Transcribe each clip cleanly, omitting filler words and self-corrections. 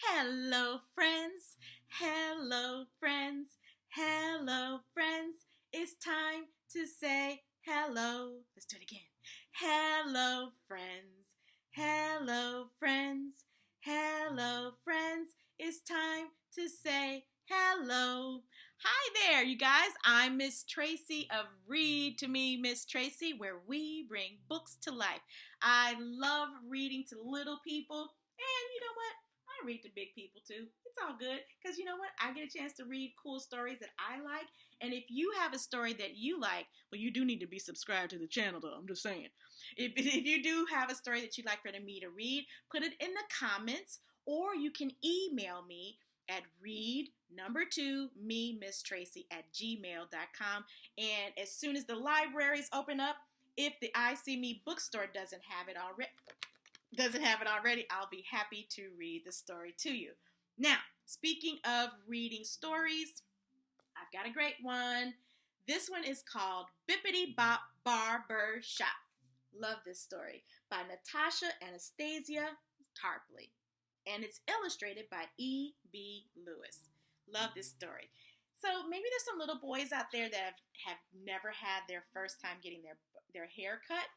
Hello, friends. Hello, friends. Hello, friends. It's time to say hello. Let's do it again. Hello, friends. Hello, friends. Hello, friends. It's time to say hello. Hi there, you guys. I'm Miss Tracy of Read to Me, Miss Tracy, where we bring books to life. I love reading to little people, and you know what? I read to big people too. It's all good because you know what? I get a chance to read cool stories that I like. And if you have a story that you like, well, you do need to be subscribed to the channel though. I'm just saying. If you do have a story that you'd like for me to read, put it in the comments or you can email me at read2me Miss Tracy at gmail.com. And as soon as the libraries open up, if the I See Me bookstore doesn't have it already, I'll be happy to read the story to you. Now, speaking of reading stories, I've got a great one. This one is called Bippity Bop Barbershop. Love this story by Natasha Anastasia Tarpley. And it's illustrated by E.B. Lewis. Love this story. So maybe there's some little boys out there that have never had their first time getting their hair cut.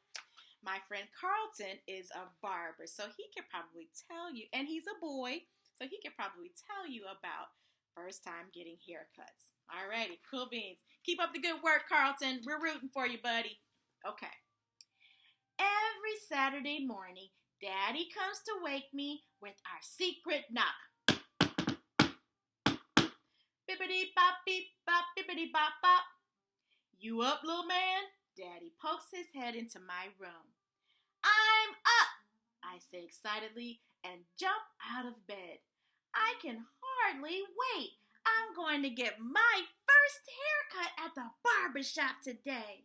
My friend Carlton is a barber, so he could probably tell you, and he's a boy, so he could probably tell you about first time getting haircuts. Alrighty, cool beans. Keep up the good work, Carlton. We're rooting for you, buddy. Okay. Every Saturday morning, Daddy comes to wake me with our secret knock. Bippity bop beep bop, bippity bop bop. You up, little man? Daddy pokes his head into my room. I'm up, I say excitedly and jump out of bed. I can hardly wait. I'm going to get my first haircut at the barbershop today.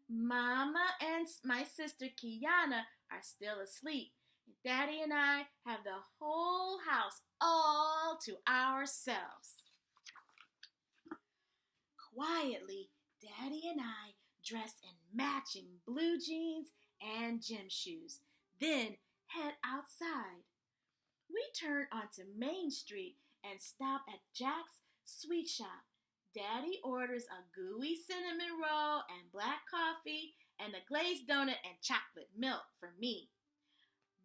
Mama and my sister Kiana are still asleep. Daddy and I have the whole house all to ourselves. Quietly, Daddy and I dress in matching blue jeans and gym shoes, then head outside. We turn onto Main Street and stop at Jack's Sweet Shop. Daddy orders a gooey cinnamon roll and black coffee and a glazed donut and chocolate milk for me.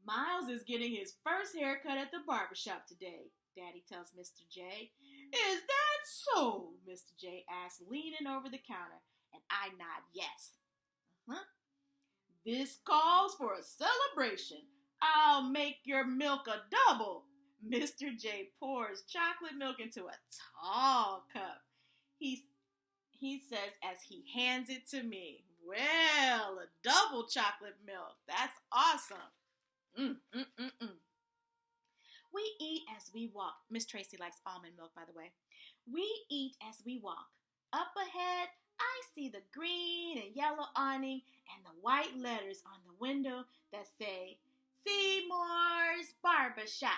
Miles is getting his first haircut at the barbershop today, Daddy tells Mr. J. Is that so? Mr. J asks, leaning over the counter, and I nod yes. This calls for a celebration. I'll make your milk a double. Mr. J pours chocolate milk into a tall cup. He says as he hands it to me. Well, a double chocolate milk. That's awesome. We eat as we walk. Miss Tracy likes almond milk, by the way. We eat as we walk. Up ahead, I see the green and yellow awning and the white letters on the window that say, Seymour's Barbershop.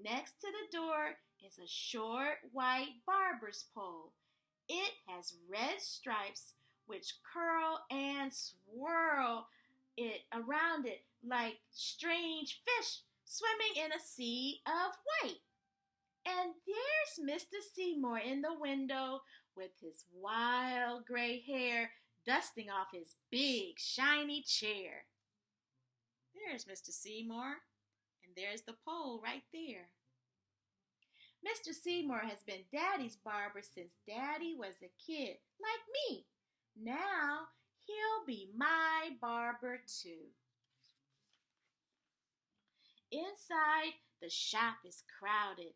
Next to the door is a short white barber's pole. It has red stripes which curl and swirl it around it like strange fish swimming in a sea of white. And there's Mr. Seymour in the window with his wild gray hair dusting off his big shiny chair. There's Mr. Seymour, and there's the pole right there. Mr. Seymour has been Daddy's barber since Daddy was a kid, like me. Now he'll be my barber too. Inside, the shop is crowded.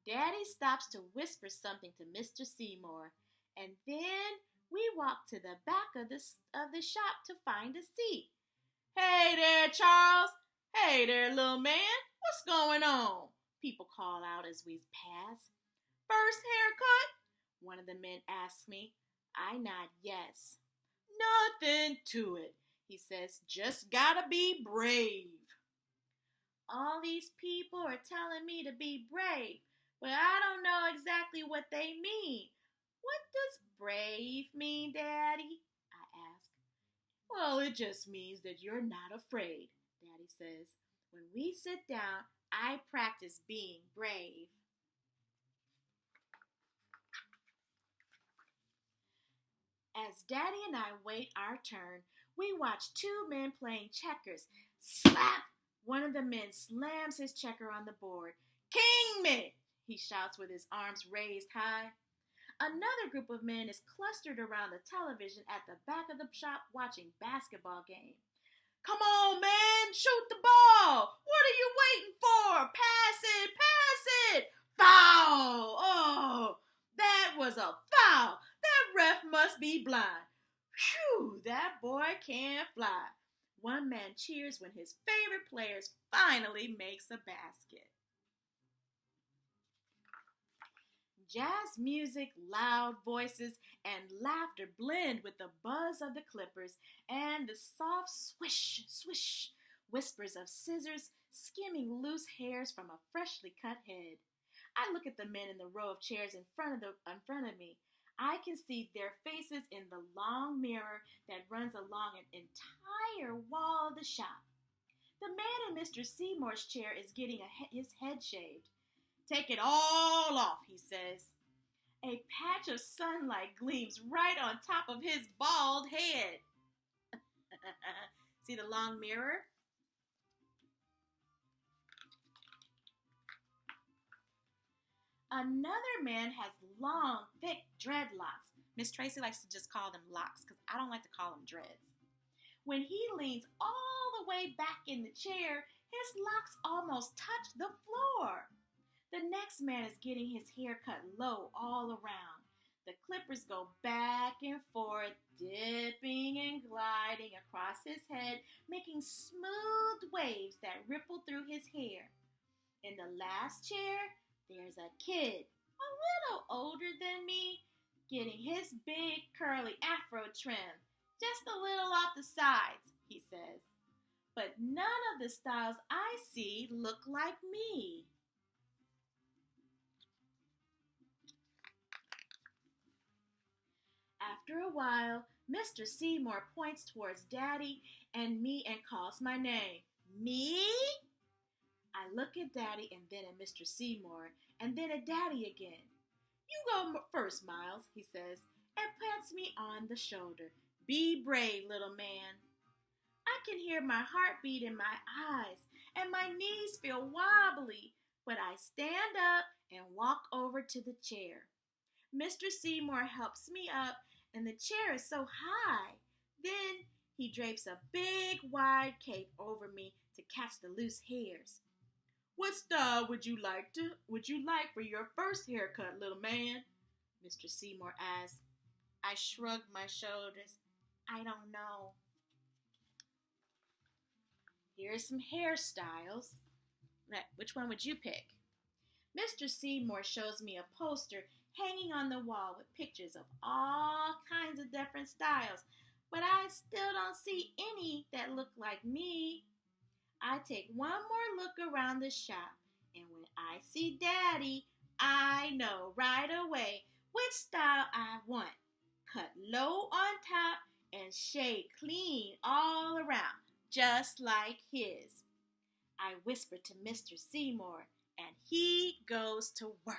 Daddy stops to whisper something to Mr. Seymour, and then we walk to the back of the shop to find a seat. Hey there, Charles. Hey there, little man. What's going on? People call out as we pass. First haircut? One of the men asks me. I nod yes. Nothing to it, he says. Just gotta be brave. All these people are telling me to be brave, but I don't know exactly what they mean. What does brave mean, Daddy? I ask. Well, it just means that you're not afraid, Daddy says. When we sit down, I practice being brave. As Daddy and I wait our turn, we watch two men playing checkers. Slap! One of the men slams his checker on the board. King me! He shouts with his arms raised high. Another group of men is clustered around the television at the back of the shop watching basketball game. Come on, man, shoot the ball. What are you waiting for? Pass it. Foul. Oh, that was a foul. That ref must be blind. Phew, that boy can't fly. One man cheers when his favorite players finally makes a basket. Jazz music, loud voices, and laughter blend with the buzz of the clippers and the soft swish, swish whispers of scissors skimming loose hairs from a freshly cut head. I look at the men in the row of chairs in front of me. I can see their faces in the long mirror that runs along an entire wall of the shop. The man in Mr. Seymour's chair is getting his head shaved. Take it all off, he says. A patch of sunlight gleams right on top of his bald head. See the long mirror? Another man has long, thick dreadlocks. Miss Tracy likes to just call them locks because I don't like to call them dreads. When he leans all the way back in the chair, his locks almost touch the floor. The next man is getting his hair cut low all around. The clippers go back and forth, dipping and gliding across his head, making smooth waves that ripple through his hair. In the last chair, there's a kid, a little older than me, getting his big curly afro trim, just a little off the sides, he says. But none of the styles I see look like me. After a while, Mr. Seymour points towards Daddy and me and calls my name. Me? I look at Daddy and then at Mr. Seymour and then at Daddy again. You go first, Miles, he says, and pats me on the shoulder. Be brave, little man. I can hear my heartbeat in my eyes and my knees feel wobbly, but I stand up and walk over to the chair. Mr. Seymour helps me up, and the chair is so high. Then he drapes a big, wide cape over me to catch the loose hairs. What style would you like for your first haircut, little man? Mr. Seymour asks. I shrug my shoulders. I don't know. Here are some hairstyles. Which one would you pick? Mr. Seymour shows me a poster hanging on the wall with pictures of all kinds of different styles, but I still don't see any that look like me. I take one more look around the shop, and when I see Daddy, I know right away which style I want. Cut low on top and shade clean all around, just like his. I whisper to Mr. Seymour, and he goes to work.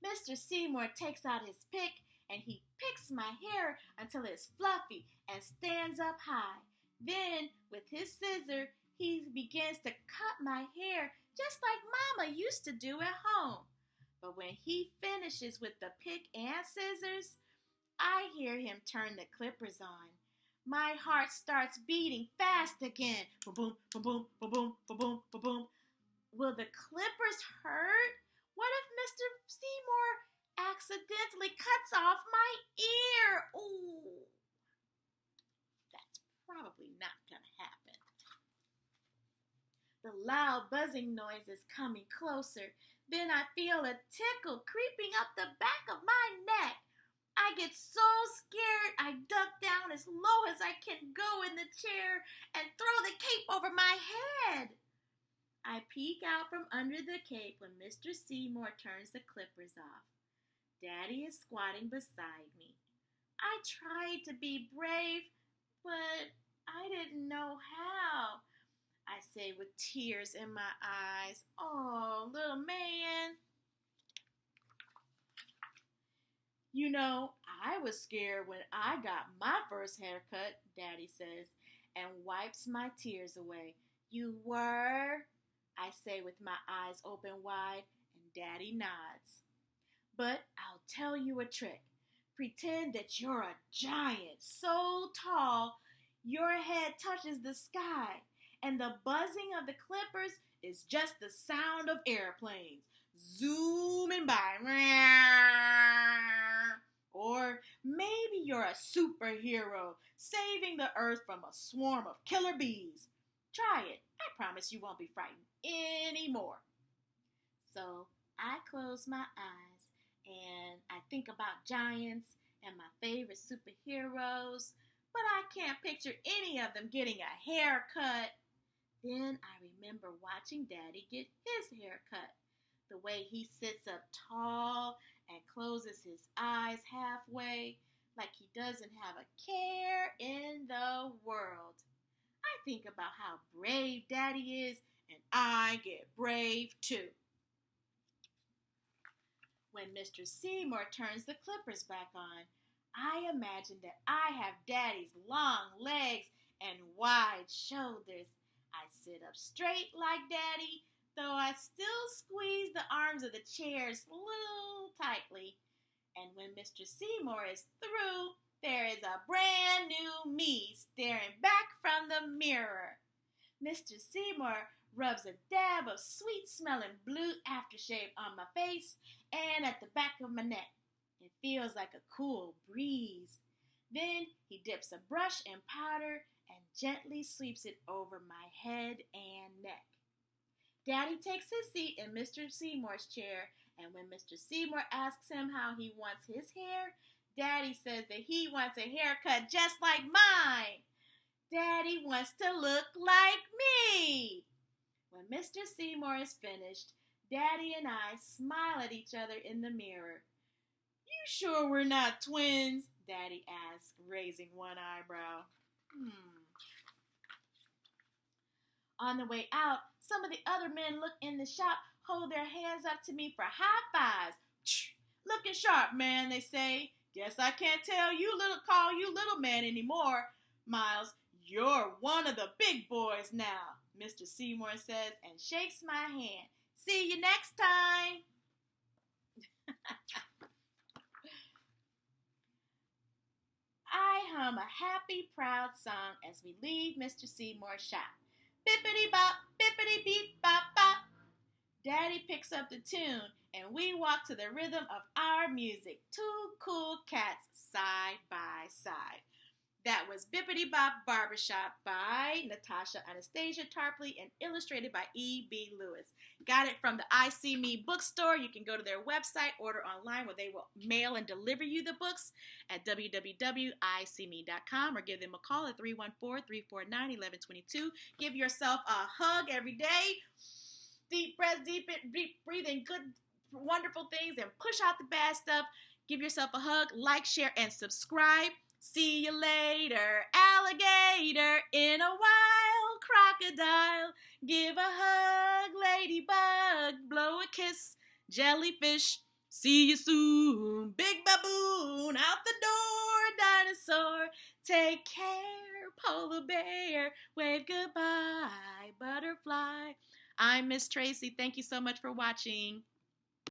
Mr. Seymour takes out his pick and he picks my hair until it's fluffy and stands up high. Then, with his scissor, he begins to cut my hair just like Mama used to do at home. But when he finishes with the pick and scissors, I hear him turn the clippers on. My heart starts beating fast again. Boom, boom, boom, boom, boom, boom, boom, boom, boom. Will the clippers hurt? What if Mr. Seymour accidentally cuts off my ear? Ooh, that's probably not going to happen. The loud buzzing noise is coming closer. Then I feel a tickle creeping up the back of my neck. I get so scared, I duck down as low as I can go in the chair and throw the cape over my head. I peek out from under the cape when Mr. Seymour turns the clippers off. Daddy is squatting beside me. I tried to be brave, but I didn't know how, I say with tears in my eyes. Oh, little man. You know, I was scared when I got my first haircut, Daddy says, and wipes my tears away. You were? I say with my eyes open wide, and Daddy nods. But I'll tell you a trick. Pretend that you're a giant, so tall your head touches the sky, and the buzzing of the clippers is just the sound of airplanes zooming by. Or maybe you're a superhero saving the earth from a swarm of killer bees. Try it. I promise you won't be frightened anymore. So I close my eyes and I think about giants and my favorite superheroes, but I can't picture any of them getting a haircut. Then I remember watching Daddy get his haircut. The way he sits up tall and closes his eyes halfway, like he doesn't have a care in the world. I think about how brave Daddy is, and I get brave too. When Mr. Seymour turns the clippers back on, I imagine that I have Daddy's long legs and wide shoulders. I sit up straight like Daddy, though I still squeeze the arms of the chairs a little tightly. And when Mr. Seymour is through, there is a brand new me staring back from the mirror. Mr. Seymour rubs a dab of sweet-smelling blue aftershave on my face and at the back of my neck. It feels like a cool breeze. Then he dips a brush in powder and gently sweeps it over my head and neck. Daddy takes his seat in Mr. Seymour's chair, and when Mr. Seymour asks him how he wants his hair, Daddy says that he wants a haircut just like mine. Daddy wants to look like me. When Mr. Seymour is finished, Daddy and I smile at each other in the mirror. You sure we're not twins? Daddy asks, raising one eyebrow. On the way out, some of the other men look in the shop, hold their hands up to me for high fives. Looking sharp, man, they say. Guess I can't call you little man anymore. Miles, you're one of the big boys now, Mr. Seymour says and shakes my hand. See you next time. I hum a happy, proud song as we leave Mr. Seymour's shop. Bippity bop, bippity beep bop bop. Daddy picks up the tune and we walk to the rhythm of our music. Two cool cats side by side. That was Bippity Bop Barbershop by Natasha Anastasia Tarpley and illustrated by E.B. Lewis. Got it from the I See Me bookstore. You can go to their website, order online where they will mail and deliver you the books at www.iseeme.com or give them a call at 314-349-1122. Give yourself a hug every day. Deep breaths, deep breathe in good, wonderful things and push out the bad stuff. Give yourself a hug, like, share, and subscribe. See you later, alligator in a wild crocodile. Give a hug, ladybug, blow a kiss, jellyfish. See you soon, big baboon, out the door, dinosaur. Take care, polar bear, wave goodbye, butterfly. I'm Miss Tracy. Thank you so much for watching.